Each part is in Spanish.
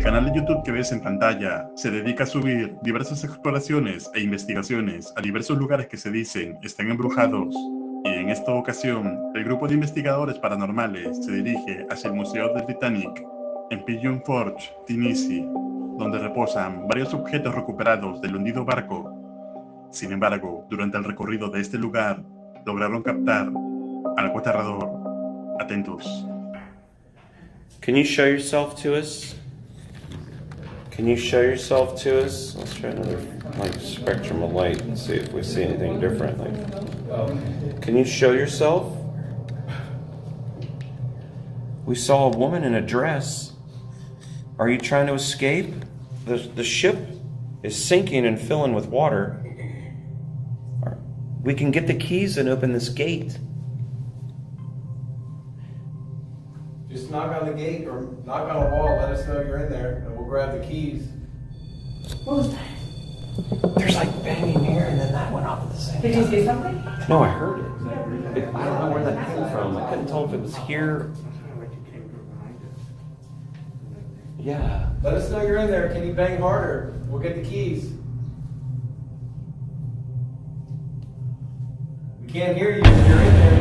El canal de YouTube que ves en pantalla se dedica a subir diversas exploraciones e investigaciones a diversos lugares que se dicen están embrujados. Y en esta ocasión, el grupo de investigadores paranormales se dirige hacia el Museo del Titanic en Pigeon Forge, Tennessee, donde reposan varios objetos recuperados del hundido barco. Sin embargo, durante el recorrido de este lugar, lograron captar algo aterrador. Atentos. Can you show yourself to us? Can you show yourself to us? Let's try another spectrum of light and see if we see anything different. Can you show yourself? We saw a woman in a dress. Are you trying to escape? The ship is sinking and filling with water. We can get the keys and open this gate. Just knock on the gate or knock on a wall, let us know you're in there, and we'll grab the keys. What was that? There's like banging here and then that went off at the same time. Did you say something? No, I heard it. I don't know where that came from. I couldn't tell if it was here. Yeah. Let us know you're in there. Can you bang harder? We'll get the keys. We can't hear you if you're in there.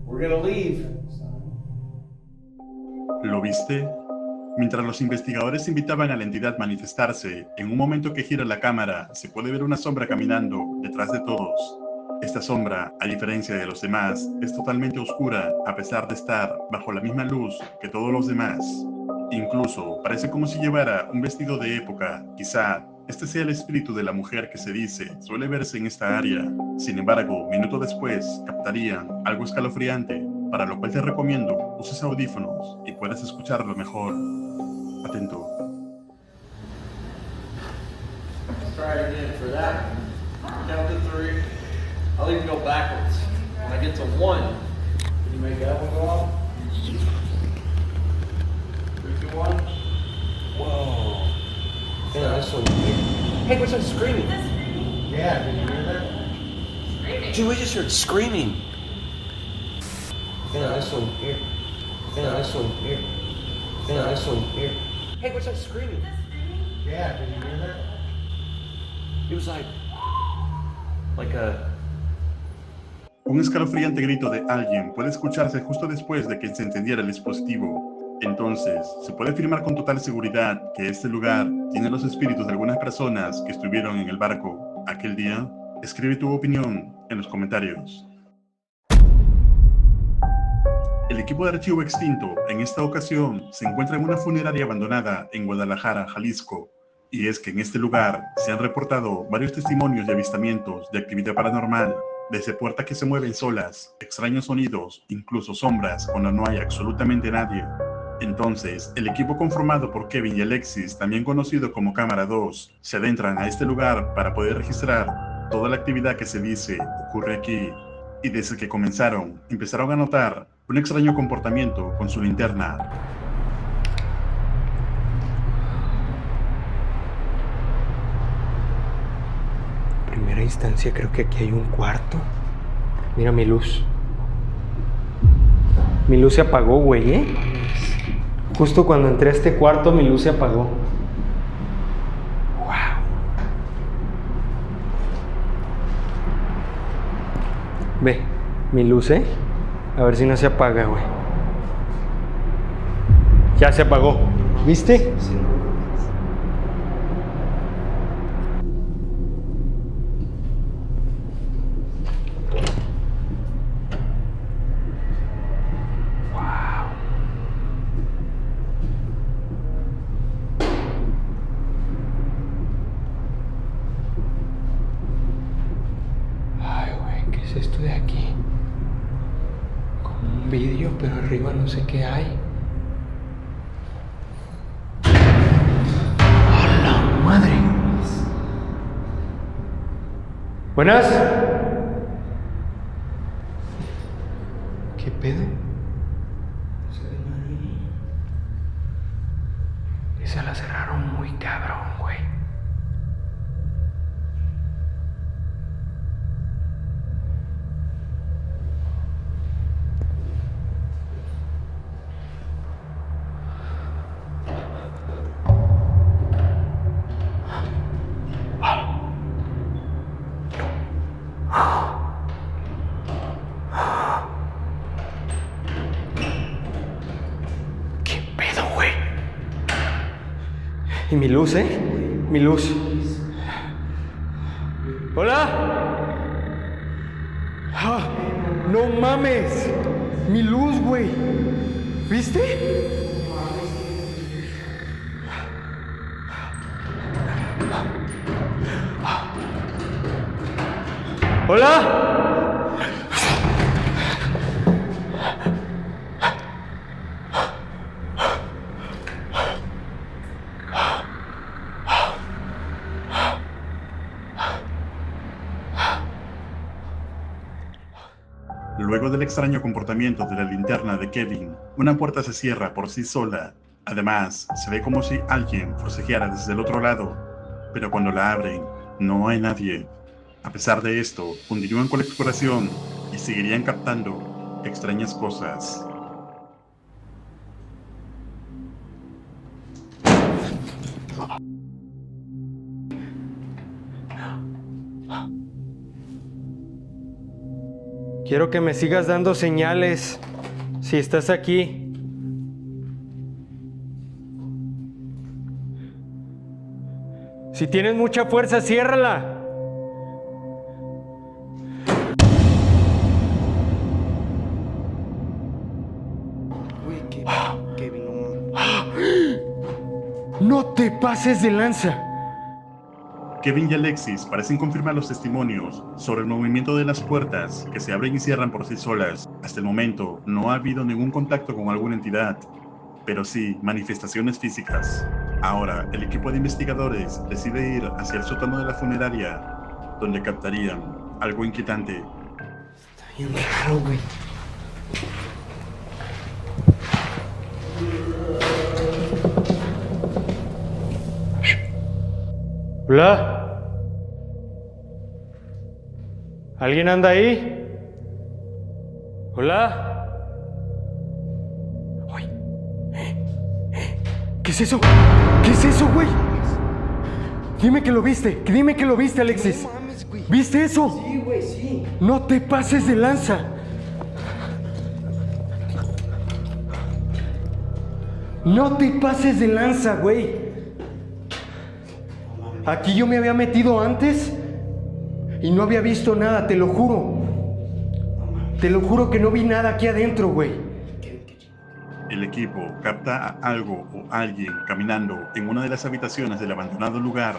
We're gonna leave. ¿Lo viste? Mientras los investigadores invitaban a la entidad a manifestarse, en un momento que gira la cámara, se puede ver una sombra caminando detrás de todos. Esta sombra, a diferencia de los demás, es totalmente oscura a pesar de estar bajo la misma luz que todos los demás. Incluso parece como si llevara un vestido de época. Quizá este sea el espíritu de la mujer que se dice suele verse en esta área. Sin embargo, minutos después captarían algo escalofriante, para lo cual te recomiendo uses audífonos y puedas escucharlo mejor. Atento. Let's try it again for that. Count to 3. I'll even go backwards. When I get to 1, can you make that one go off? 3, 2, 1. Whoa. Yeah, this one here. Hey, what's that screaming? Yeah, did you hear that? Dude, we just heard screaming. Yeah, this one here. Yeah, this one here. Yeah, this one here. Hey, what's that screaming? Yeah, did you hear that? It was like a... Un escalofriante grito de alguien puede escucharse justo después de que se encendiera el dispositivo. Entonces, se puede afirmar con total seguridad que este lugar tiene los espíritus de algunas personas que estuvieron en el barco aquel día. Escribe tu opinión en los comentarios. El equipo de archivo extinto, en esta ocasión, se encuentra en una funeraria abandonada en Guadalajara, Jalisco. Y es que en este lugar se han reportado varios testimonios de avistamientos de actividad paranormal, desde puertas que se mueven solas, extraños sonidos, incluso sombras cuando no hay absolutamente nadie. Entonces, el equipo conformado por Kevin y Alexis, también conocido como Cámara 2, se adentran a este lugar para poder registrar toda la actividad que se dice ocurre aquí. Y desde que empezaron a notar un extraño comportamiento con su linterna. En primera instancia creo que aquí hay un cuarto. Mira mi luz. Mi luz se apagó, güey, ¿eh? Justo cuando entré a este cuarto mi luz se apagó. Wow. Ve, mi luz, ¿eh? A ver si no se apaga, güey. Ya se apagó. ¿Viste? Sí. Esto de aquí, como un vidrio, pero arriba no sé qué hay. ¡A la madre! Buenas. ¿Qué pedo? No se ve nadie. Esa la cerraron muy cabrón, güey. Y mi luz, mi luz. ¡Hola! ¡Ah! ¡No mames! Mi luz, güey. ¿Viste? ¡Hola! Luego del extraño comportamiento de la linterna de Kevin, una puerta se cierra por sí sola. Además, se ve como si alguien forcejeara desde el otro lado, pero cuando la abren, no hay nadie. A pesar de esto, continúan con la exploración y seguirían captando extrañas cosas. Quiero que me sigas dando señales si estás aquí. Si tienes mucha fuerza, ciérrala. Güey, Kevin, no. No te pases de lanza. Kevin y Alexis parecen confirmar los testimonios sobre el movimiento de las puertas que se abren y cierran por sí solas. Hasta el momento no ha habido ningún contacto con alguna entidad, pero sí manifestaciones físicas. Ahora, el equipo de investigadores decide ir hacia el sótano de la funeraria, donde captarían algo inquietante. Está bien raro, güey. Hola. ¿Alguien anda ahí? Hola. Uy. ¿Qué es eso? ¿Qué es eso, güey? Dime que lo viste. Dime que lo viste, Alexis. No mames, güey. ¿Viste eso? Sí, güey, sí. No te pases de lanza. No te pases de lanza, güey. Aquí yo me había metido antes y no había visto nada, te lo juro. Te lo juro que no vi nada aquí adentro, güey. El equipo capta a algo o alguien caminando en una de las habitaciones del abandonado lugar,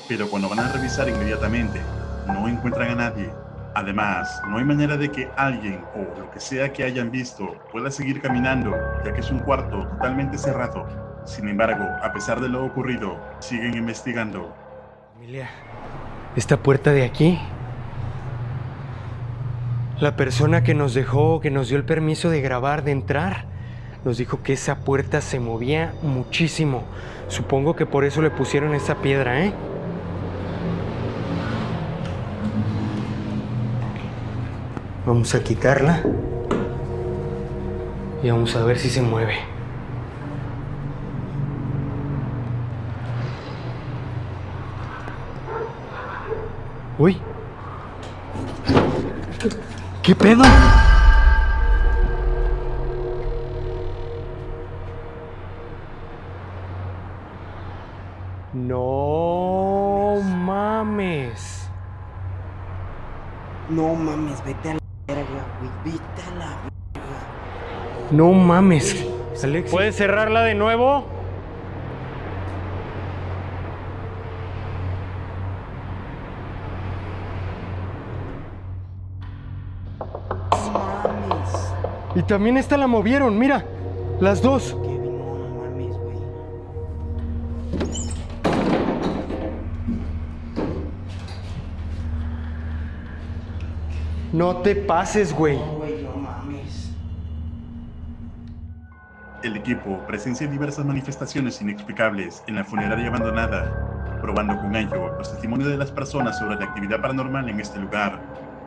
pero cuando van a revisar inmediatamente, no encuentran a nadie. Además, no hay manera de que alguien o lo que sea que hayan visto pueda seguir caminando, ya que es un cuarto totalmente cerrado. Sin embargo, a pesar de lo ocurrido, siguen investigando. Familia, esta puerta de aquí, la persona que nos dejó, que nos dio el permiso de grabar, de entrar, nos dijo que esa puerta se movía muchísimo. Supongo que por eso le pusieron esa piedra, ¿eh? Vamos a quitarla y vamos a ver si se mueve. Uy. ¿Qué pedo? No mames. No mames, vete a la verga, güey. Vete a la verga. No mames. Alexis, ¿puedes cerrarla de nuevo? No mames. Y también esta la movieron, mira. Las dos. Kevin, no mames, güey. No te pases, güey. No, güey, no mames. El equipo presencia diversas manifestaciones inexplicables en la funeraria abandonada, probando con ello los testimonios de las personas sobre la actividad paranormal en este lugar.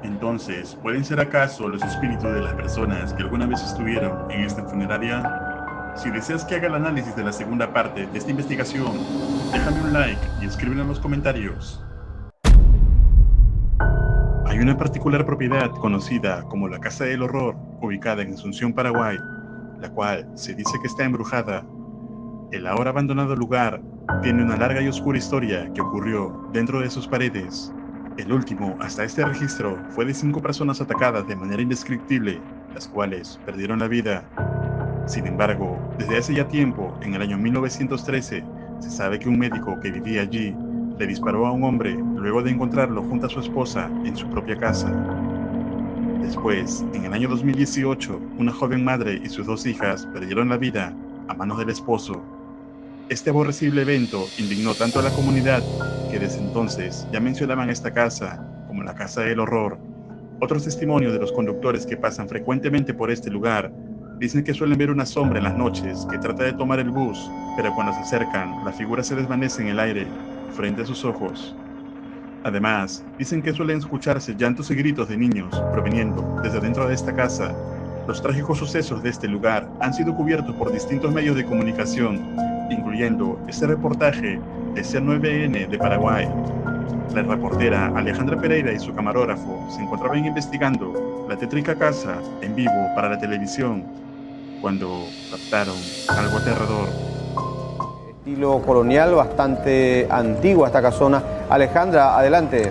Entonces, ¿pueden ser acaso los espíritus de las personas que alguna vez estuvieron en esta funeraria? Si deseas que haga el análisis de la segunda parte de esta investigación, déjame un like y escríbelo en los comentarios. Hay una particular propiedad conocida como la Casa del Horror, ubicada en Asunción, Paraguay, la cual se dice que está embrujada. El ahora abandonado lugar tiene una larga y oscura historia que ocurrió dentro de sus paredes. El último, hasta este registro, fue de 5 personas atacadas de manera indescriptible, las cuales perdieron la vida. Sin embargo, desde hace ya tiempo, en el año 1913, se sabe que un médico que vivía allí le disparó a un hombre luego de encontrarlo junto a su esposa en su propia casa. Después, en el año 2018, una joven madre y sus 2 hijas perdieron la vida a manos del esposo. Este aborrecible evento indignó tanto a la comunidad que desde entonces ya mencionaban esta casa como la casa del horror. Otros testimonios de los conductores que pasan frecuentemente por este lugar dicen que suelen ver una sombra en las noches que trata de tomar el bus, pero cuando se acercan, la figura se desvanece en el aire frente a sus ojos. Además, dicen que suelen escucharse llantos y gritos de niños proveniendo desde dentro de esta casa. Los trágicos sucesos de este lugar han sido cubiertos por distintos medios de comunicación, incluyendo este reportaje de C9N de Paraguay. La reportera Alejandra Pereira y su camarógrafo se encontraban investigando la tétrica casa en vivo para la televisión cuando captaron algo aterrador. Estilo colonial, bastante antigua esta casona. Alejandra, adelante.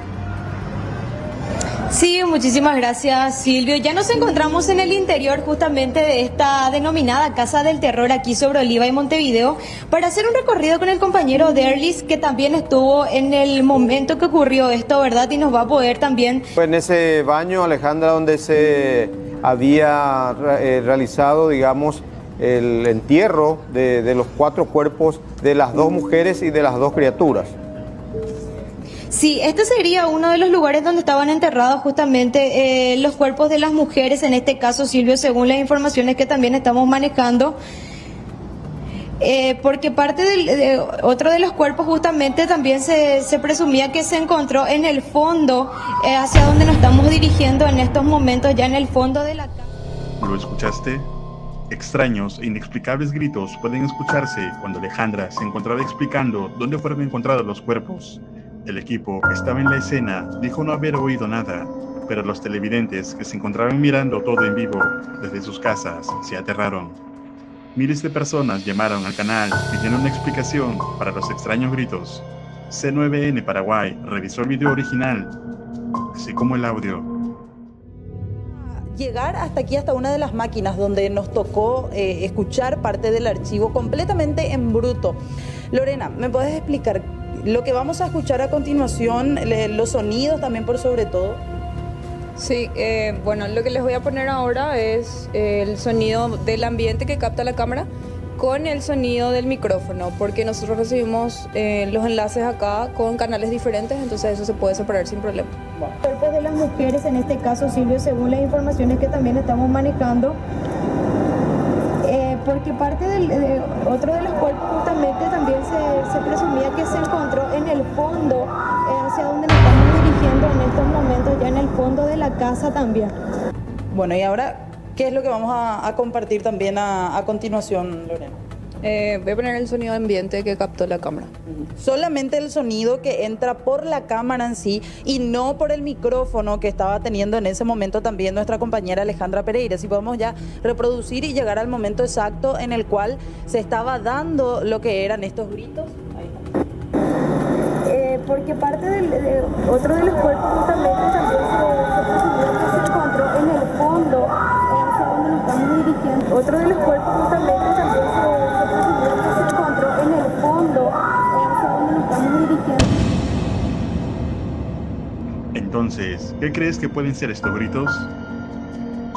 Sí, muchísimas gracias, Silvio. Ya nos encontramos en el interior justamente de esta denominada Casa del Terror aquí sobre Oliva y Montevideo para hacer un recorrido con el compañero Derlis, que también estuvo en el momento que ocurrió esto, ¿verdad? Y nos va a poder también... Pues en ese baño, Alejandra, donde se había realizado, digamos, el entierro de los 4 cuerpos de las 2 mujeres y de las 2 criaturas. Sí, este sería uno de los lugares donde estaban enterrados justamente los cuerpos de las mujeres, en este caso, Silvio, según las informaciones que también estamos manejando. Porque parte de otro de los cuerpos justamente también se presumía que se encontró en el fondo, hacia donde nos estamos dirigiendo en estos momentos, ya en el fondo de la casa. ¿Lo escuchaste? Extraños e inexplicables gritos pueden escucharse cuando Alejandra se encontraba explicando dónde fueron encontrados los cuerpos. El equipo que estaba en la escena dijo no haber oído nada, pero los televidentes que se encontraban mirando todo en vivo desde sus casas se aterraron. Miles de personas llamaron al canal pidiendo una explicación para los extraños gritos. C9N Paraguay revisó el video original, así como el audio. Llegar hasta aquí, hasta una de las máquinas donde nos tocó escuchar parte del archivo completamente en bruto. Lorena, ¿me puedes explicar lo que vamos a escuchar a continuación, los sonidos también por sobre todo? Sí, bueno, lo que les voy a poner ahora es el sonido del ambiente que capta la cámara con el sonido del micrófono, porque nosotros recibimos los enlaces acá con canales diferentes, entonces eso se puede separar sin problema. Cuerpos de las mujeres, en este caso, Silvio, según las informaciones que también estamos manejando, porque parte de otro de los cuerpos justamente también se presumía que se encontró en el fondo, hacia donde nos estamos dirigiendo en estos momentos, ya en el fondo de la casa también. Bueno, y ahora, ¿qué es lo que vamos a compartir también a continuación, Lorena? Voy a poner el sonido de ambiente que captó la cámara. Solamente el sonido que entra por la cámara en sí y no por el micrófono que estaba teniendo en ese momento también nuestra compañera Alejandra Pereira. Si podemos ya reproducir y llegar al momento exacto en el cual se estaba dando lo que eran estos gritos. Ahí está. Porque parte de otro de los cuerpos justamente también se presumía que se encontró en el fondo, hacia donde nos estamos dirigiendo. Otro de los cuerpos justamente también se presumía que se encontró en el fondo, hacia donde nos estamos dirigiendo. Entonces, ¿qué crees que pueden ser estos gritos?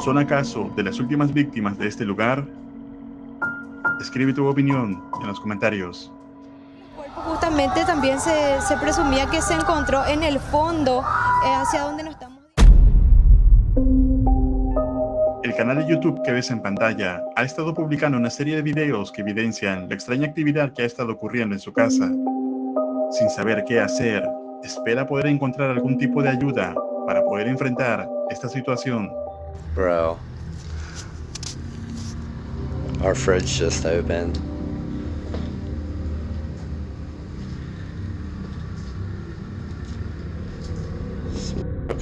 ¿Son acaso de las últimas víctimas de este lugar? Escribe tu opinión en los comentarios. Justamente también se presumía que se encontró en el fondo, hacia donde nos estamos... El canal de YouTube que ves en pantalla ha estado publicando una serie de videos que evidencian la extraña actividad que ha estado ocurriendo en su casa. Sin saber qué hacer, espera poder encontrar algún tipo de ayuda para poder enfrentar esta situación. Bro, our fridge just opened.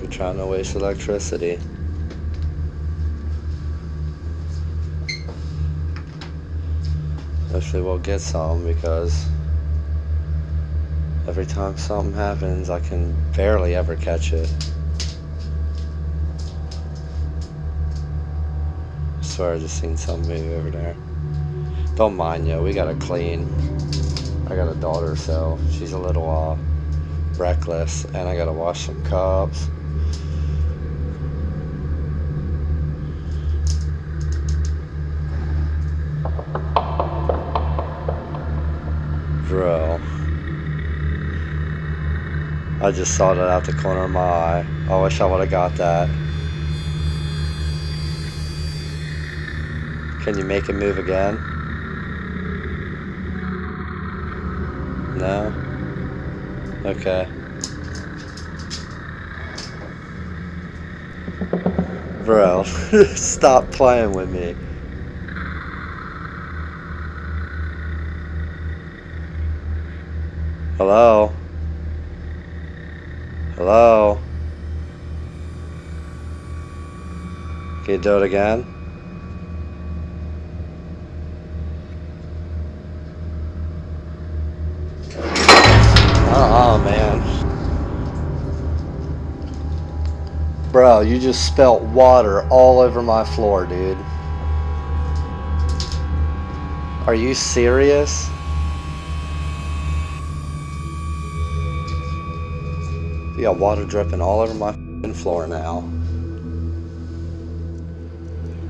We're trying to waste electricity. Let's eventually we'll get some, because every time something happens, I can barely ever catch it. I swear I just seen something move over there. Don't mind yo, we gotta clean. I got a daughter, so she's a little reckless, and I gotta wash some cups. Bro, I just saw that out the corner of my eye. I wish I would have got that. Can you make it move again? No? Okay. Bro, stop playing with me. Hello? Hello? Can you do it again? Man. Bro, you just spilt water all over my floor, dude. Are you serious? You got water dripping all over my floor now.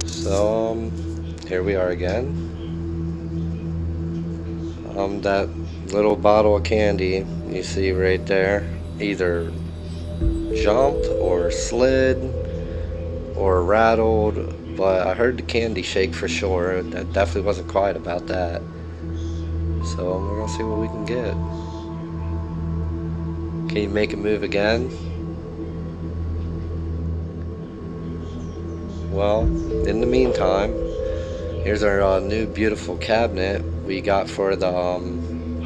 So, here we are again. That little bottle of candy you see right there either jumped or slid or rattled, but I heard the candy shake for sure. That definitely wasn't quiet about that. So we're gonna see what we can get. Can you make it move again? Well, in the meantime, here's our new beautiful cabinet we got for the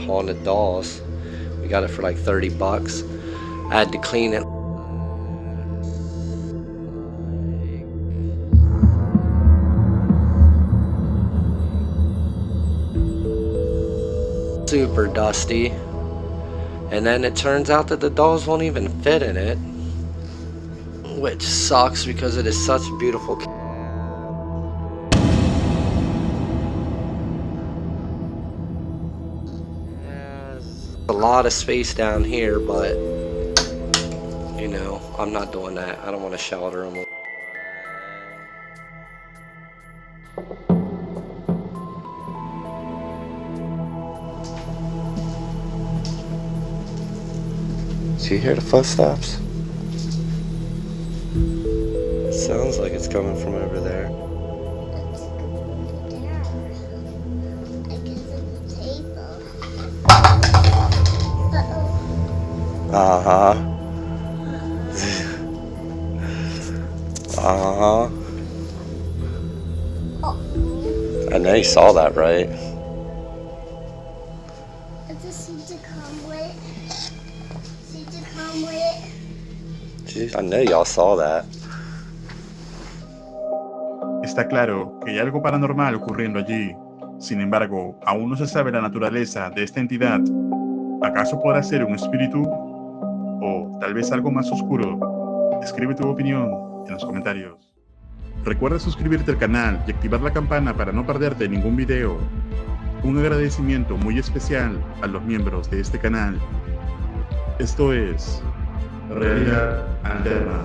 haunted dolls. We got it for like 30 bucks. I had to clean it. Super dusty. And then it turns out that the dolls won't even fit in it, which sucks because it is such a beautiful a lot of space down here, but you know, I'm not doing that. I don't want to shelter them. Do you hear the footsteps? It sounds like it's coming from over there. Uh-huh. Uh-huh. I know you saw that, right? It just seemed to come with it. I know y'all saw that. Está claro que hay algo paranormal ocurriendo allí. Sin embargo, aún no se sabe la naturaleza de esta entidad. ¿Acaso podrá ser un espíritu? ¿O tal vez algo más oscuro? Escribe tu opinión en los comentarios. Recuerda suscribirte al canal y activar la campana para no perderte ningún video. Un agradecimiento muy especial a los miembros de este canal. Esto es Realidad Alterna.